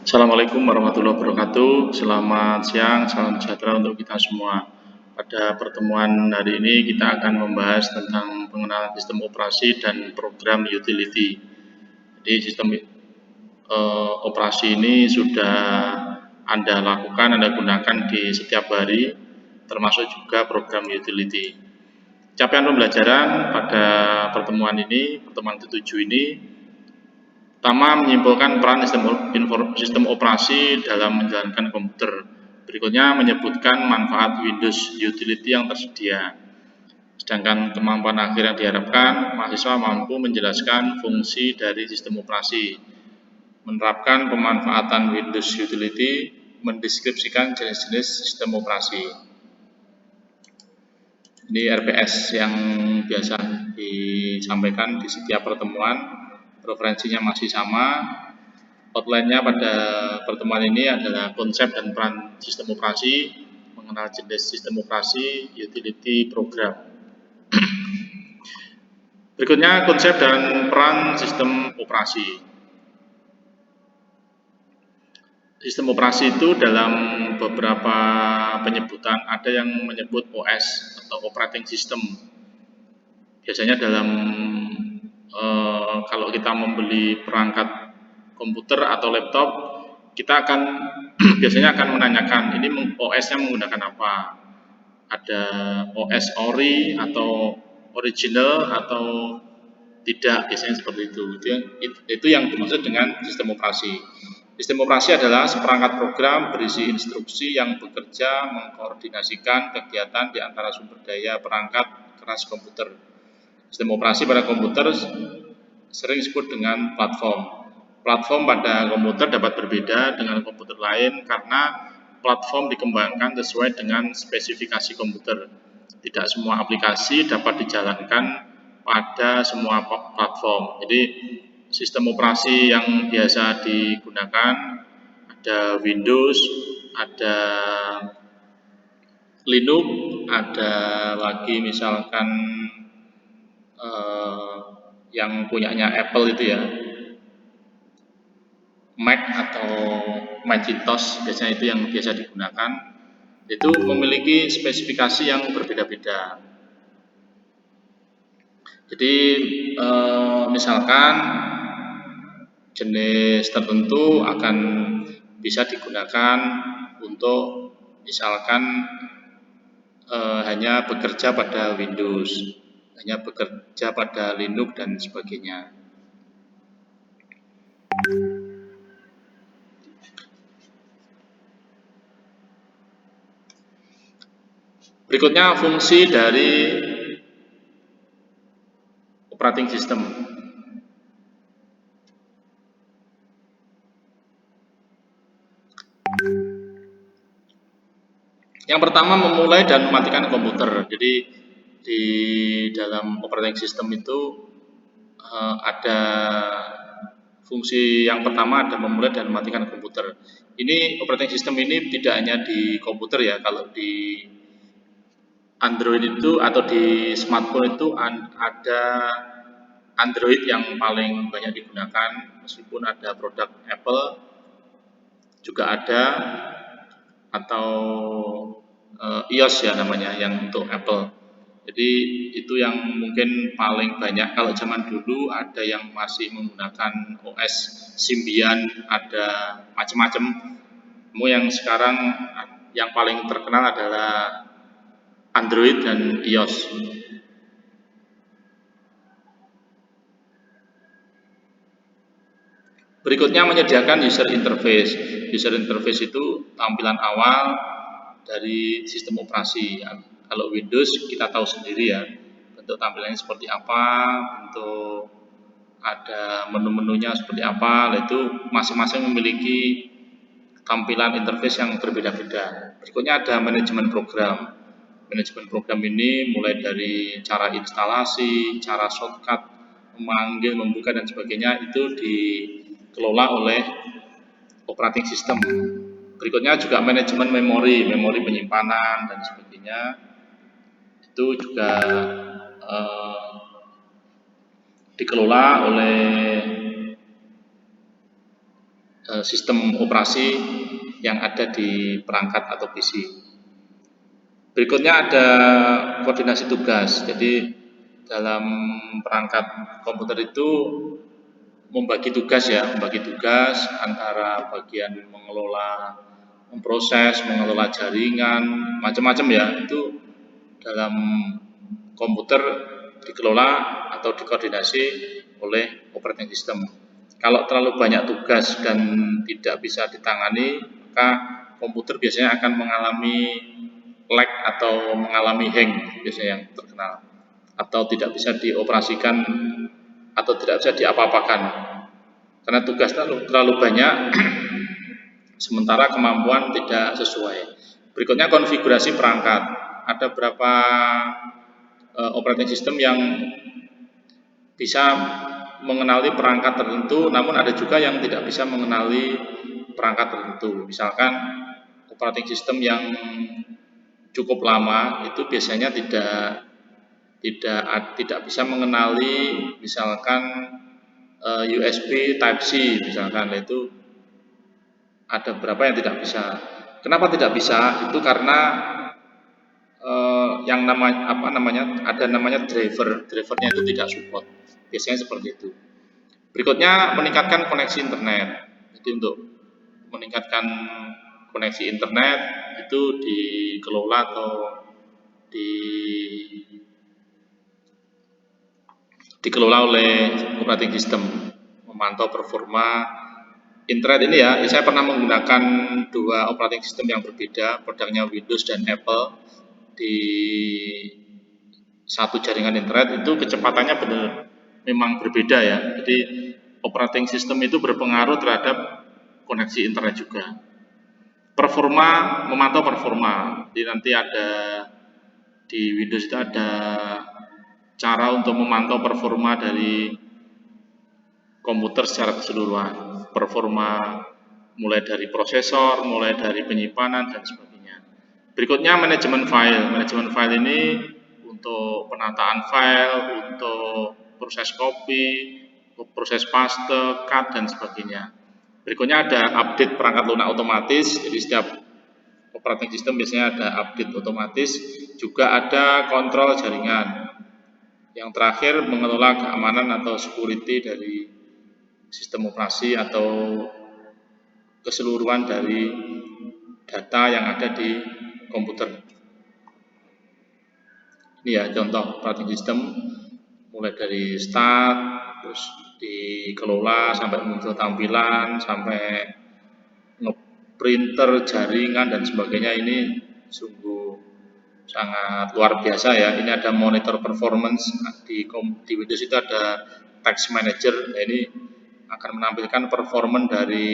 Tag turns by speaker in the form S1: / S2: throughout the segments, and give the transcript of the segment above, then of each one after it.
S1: Assalamualaikum warahmatullahi wabarakatuh. Selamat siang, salam sejahtera untuk kita semua. Pada pertemuan hari ini kita akan membahas tentang pengenalan sistem operasi dan program utility. Jadi sistem operasi ini sudah Anda lakukan, Anda gunakan di setiap hari, termasuk juga program utility. Capaian pembelajaran pada pertemuan ke-7 ini, pertama, menyimpulkan peran sistem operasi dalam menjalankan komputer. Berikutnya menyebutkan manfaat Windows Utility yang tersedia. Sedangkan kemampuan akhir yang diharapkan, mahasiswa mampu menjelaskan fungsi dari sistem operasi, menerapkan pemanfaatan Windows Utility, mendeskripsikan jenis-jenis sistem operasi. Ini RPS yang biasa disampaikan di setiap pertemuan. Referensinya masih sama. Outline-nya pada pertemuan ini adalah konsep dan peran sistem operasi, mengenal jenis sistem operasi, utility, program. Berikutnya konsep dan peran sistem operasi. Sistem operasi itu dalam beberapa penyebutan ada yang menyebut OS atau operating system. Biasanya dalam kalau kita membeli perangkat komputer atau laptop, kita akan biasanya akan menanyakan ini OS-nya menggunakan apa. Ada OS ori atau original atau tidak, biasanya seperti itu. Itu yang dimaksud dengan sistem operasi. Sistem operasi adalah seperangkat program berisi instruksi yang bekerja mengkoordinasikan kegiatan di antara sumber daya perangkat keras komputer. Sistem operasi pada komputer sering disebut dengan platform. Platform pada komputer dapat berbeda dengan komputer lain karena platform dikembangkan sesuai dengan spesifikasi komputer. Tidak semua aplikasi dapat dijalankan pada semua platform. Jadi sistem operasi yang biasa digunakan ada Windows, ada Linux, ada lagi misalkan yang punyanya Apple itu ya, Mac atau Macintosh, biasanya itu yang biasa digunakan. Itu memiliki spesifikasi yang berbeda-beda. Jadi misalkan jenis tertentu akan bisa digunakan untuk misalkan hanya bekerja pada Windows, hanya bekerja pada Linux dan sebagainya. Berikutnya fungsi dari operating system. Yang pertama, memulai dan mematikan komputer. Jadi di dalam operating system itu ada fungsi yang pertama, ada memulai dan mematikan komputer. Ini operating system ini tidak hanya di komputer ya, kalau di Android itu atau di smartphone itu ada Android yang paling banyak digunakan, meskipun ada produk Apple juga ada, atau iOS ya namanya yang untuk Apple. Jadi itu yang mungkin paling banyak. Kalau zaman dulu ada yang masih menggunakan OS Symbian, ada macam-macam. Yang sekarang yang paling terkenal adalah Android dan iOS. Berikutnya menyediakan user interface. User interface itu tampilan awal dari sistem operasi. Kalau Windows kita tahu sendiri ya, bentuk tampilannya seperti apa, bentuk ada menu-menunya seperti apa, itu masing-masing memiliki tampilan interface yang berbeda-beda. Berikutnya ada manajemen program. Manajemen program ini mulai dari cara instalasi, cara shortcut, memanggil, membuka dan sebagainya itu dikelola oleh operating system. Berikutnya juga manajemen memori penyimpanan dan sebagainya. Itu juga dikelola oleh sistem operasi yang ada di perangkat atau PC. Berikutnya ada koordinasi tugas. Jadi dalam perangkat komputer itu membagi tugas antara bagian mengelola, memproses, mengelola jaringan, macam-macam ya. Itu dalam komputer dikelola atau dikoordinasi oleh operating system. Kalau terlalu banyak tugas dan tidak bisa ditangani, maka komputer biasanya akan mengalami lag atau mengalami hang biasanya yang terkenal, atau tidak bisa dioperasikan atau tidak bisa diapa-apakan karena tugas terlalu banyak sementara kemampuan tidak sesuai. Berikutnya konfigurasi perangkat. Ada beberapa operating system yang bisa mengenali perangkat tertentu, namun ada juga yang tidak bisa mengenali perangkat tertentu. Misalkan operating system yang cukup lama itu biasanya tidak bisa mengenali misalkan USB Type-C misalkan, itu ada beberapa yang tidak bisa. Kenapa tidak bisa? Itu karena yang ada namanya drivernya itu tidak support. Biasanya seperti itu. Berikutnya meningkatkan koneksi internet. Jadi untuk meningkatkan koneksi internet itu dikelola atau dikelola oleh operating system, memantau performa internet ini ya. Saya pernah menggunakan dua operating system yang berbeda, produknya Windows dan Apple di satu jaringan internet. Itu kecepatannya benar memang berbeda ya. Jadi operating system itu berpengaruh terhadap koneksi internet juga. Performa, memantau performa. Jadi nanti ada di Windows itu ada cara untuk memantau performa dari komputer secara keseluruhan. Performa mulai dari prosesor, mulai dari penyimpanan dan sebagainya. Berikutnya manajemen file. Manajemen file ini untuk penataan file, untuk proses copy, proses paste, cut dan sebagainya. Berikutnya ada update perangkat lunak otomatis. Jadi setiap operating system biasanya ada update otomatis. Juga ada kontrol jaringan. Yang terakhir mengelola keamanan atau security dari sistem operasi atau keseluruhan dari data yang ada di komputer. Ini ya contoh operating system mulai dari start, terus dikelola sampai muncul tampilan, sampai nge-printer, jaringan dan sebagainya. Ini sungguh sangat luar biasa ya. Ini ada monitor performance di Windows itu ada task manager. Nah, ini akan menampilkan performance dari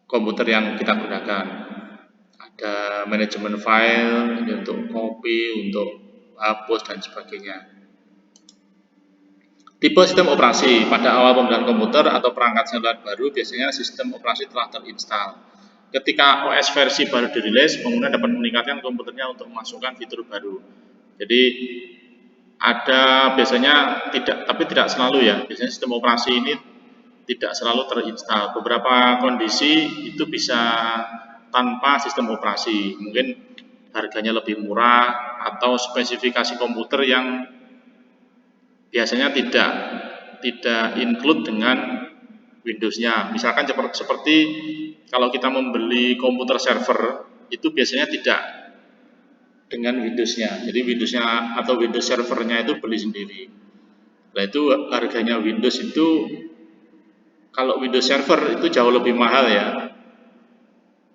S1: komputer yang kita gunakan. Ada manajemen file, ini untuk copy, untuk hapus dan sebagainya. Tipe sistem operasi. Pada awal penggunaan komputer atau perangkat seluler baru, biasanya sistem operasi telah terinstall. Ketika OS versi baru dirilis, pengguna dapat meningkatkan komputernya untuk memasukkan fitur baru. Jadi ada biasanya tidak selalu ya. Biasanya sistem operasi ini tidak selalu terinstall. Beberapa kondisi itu bisa tanpa sistem operasi. Mungkin harganya lebih murah atau spesifikasi komputer yang biasanya tidak include dengan Windows-nya. Misalkan seperti kalau kita membeli komputer server itu biasanya tidak dengan Windows-nya. Jadi Windows-nya atau Windows servernya itu beli sendiri. Nah itu harganya Windows itu, kalau Windows server itu jauh lebih mahal ya.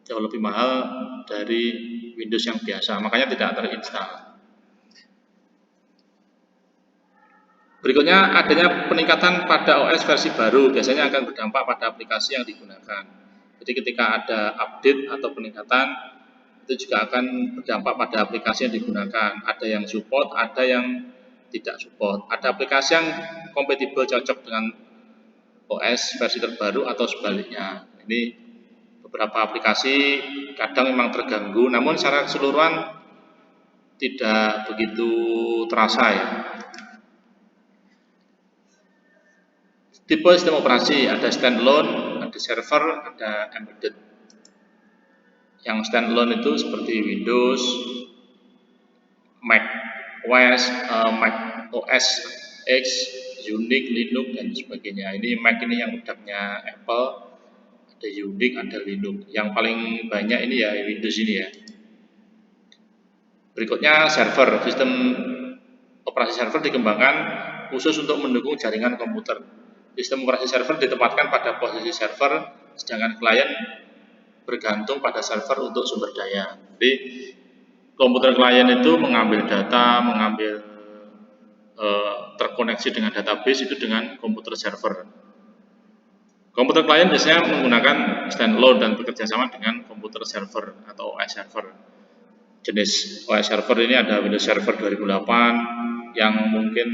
S1: Jauh lebih mahal dari Windows yang biasa, makanya tidak terinstall. Berikutnya adanya peningkatan pada OS versi baru biasanya akan berdampak pada aplikasi yang digunakan. Jadi ketika ada update atau peningkatan itu juga akan berdampak pada aplikasi yang digunakan. Ada yang support, ada yang tidak support. Ada aplikasi yang kompatibel cocok dengan OS versi terbaru atau sebaliknya. Ini beberapa aplikasi kadang memang terganggu, namun secara keseluruhan tidak begitu terasa ya. Tipe sistem operasi ada standalone, ada server, ada embedded. Yang standalone itu seperti Windows, Mac OS, Mac OS X, Unix, Linux dan sebagainya. Ini Mac ini yang produknya Apple, ada Unix, ada Linux. Yang paling banyak ini ya Windows ini ya. Berikutnya server, sistem operasi server dikembangkan khusus untuk mendukung jaringan komputer. Sistem operasi server ditempatkan pada posisi server, sedangkan klien bergantung pada server untuk sumber daya. Jadi komputer klien itu mengambil data, terkoneksi dengan database itu dengan komputer server. Komputer klien biasanya menggunakan standalone dan bekerja sama dengan komputer server atau OS server. Jenis OS server ini ada Windows Server 2008, yang mungkin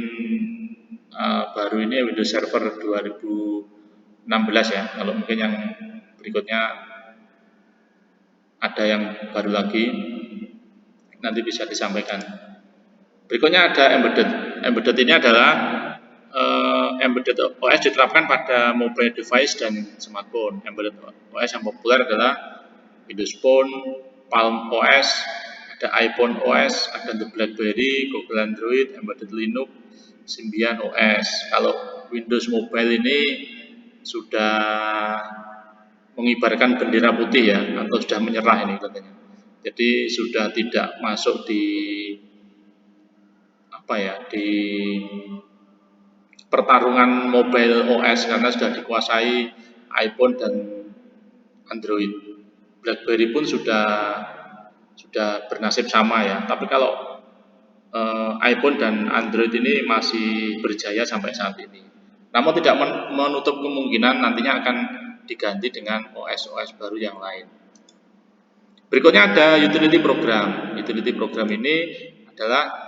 S1: baru ini Windows Server 2016 ya. Kalau mungkin yang berikutnya ada yang baru lagi, nanti bisa disampaikan. Berikutnya ada embedded. Embedded ini adalah embedded OS diterapkan pada mobile device dan smartphone. Embedded OS yang populer adalah Windows Phone, Palm OS, ada iPhone OS, ada The BlackBerry, Google Android, Embedded Linux, Symbian OS. Kalau Windows Mobile ini sudah mengibarkan bendera putih ya, atau sudah menyerah ini katanya. Jadi sudah tidak masuk di di pertarungan mobile OS karena sudah dikuasai iPhone dan Android. BlackBerry pun sudah bernasib sama ya. Tapi kalau iPhone dan Android ini masih berjaya sampai saat ini. Namun tidak menutup kemungkinan nantinya akan diganti dengan OS-OS baru yang lain. Berikutnya ada utility program. Utility program ini adalah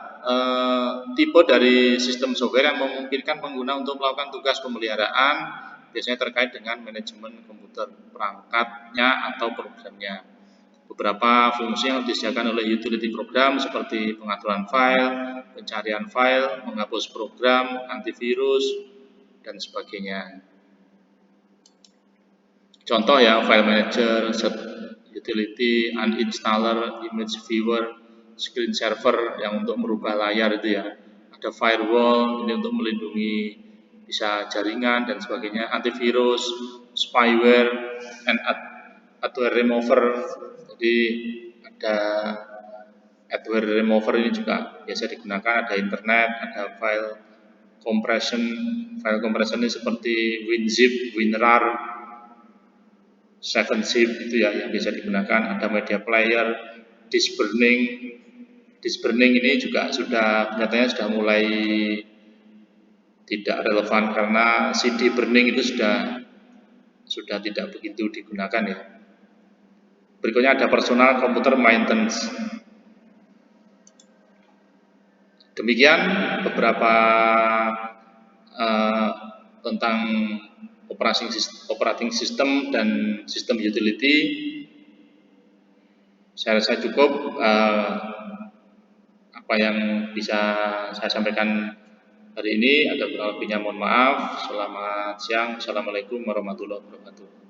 S1: tipe dari sistem software yang memungkinkan pengguna untuk melakukan tugas pemeliharaan, biasanya terkait dengan manajemen komputer, perangkatnya atau programnya. Beberapa fungsi yang disediakan oleh utility program seperti pengaturan file, pencarian file, menghapus program, antivirus, dan sebagainya. Contoh ya, file manager, set utility, uninstaller, image viewer, screen saver yang untuk merubah layar itu ya. Ada firewall ini untuk melindungi bisa jaringan dan sebagainya, antivirus, spyware, and adware remover. Jadi ada adware remover ini juga biasa digunakan, ada internet, ada file compression. File compression ini seperti WinZip, WinRAR, 7zip itu ya yang bisa digunakan, ada media player, disk burning. Disk burning ini juga nyatanya sudah mulai tidak relevan karena CD burning itu sudah tidak begitu digunakan ya. Berikutnya ada personal computer maintenance. Demikian beberapa tentang operating system dan sistem utility. Saya rasa cukup apa yang bisa saya sampaikan hari ini. Ada kurang lebihnya mohon maaf. Selamat siang. Assalamualaikum warahmatullahi wabarakatuh.